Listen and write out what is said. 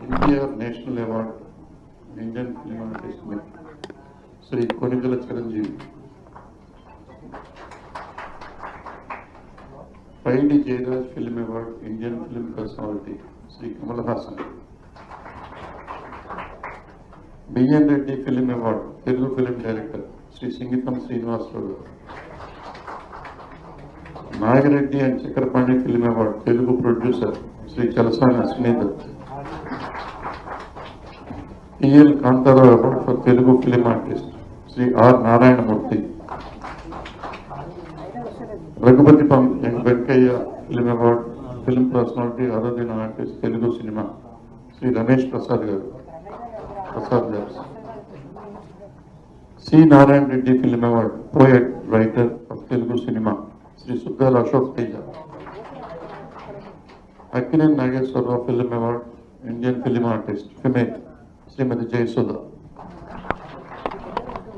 NTR national award Indian film artist Shri Konidela Chiranjeevi, Paidi Jayaraj film award Indian film personality Shri Kamal Haasan, BN Reddy film award Telugu film director Shri Singeetam Srinivasa Rao garu, Nagireddy and Chakrapani film award Telugu producer Shri Chalasani Ashwini Dutt, TL Kantha Rao award for Telugu film artist Shri R Narayana Murthy, Raghupathi Venkaiah film award film personality అరుదైన artist Telugu cinema Shri Ramesh Prasad garu, C Narayana Reddy film award poet writer of Telugu cinema Shri Suddala Ashok Teja, Akkineni Nageswara Rao film award Indian film artist female Shrimati Jayasudha.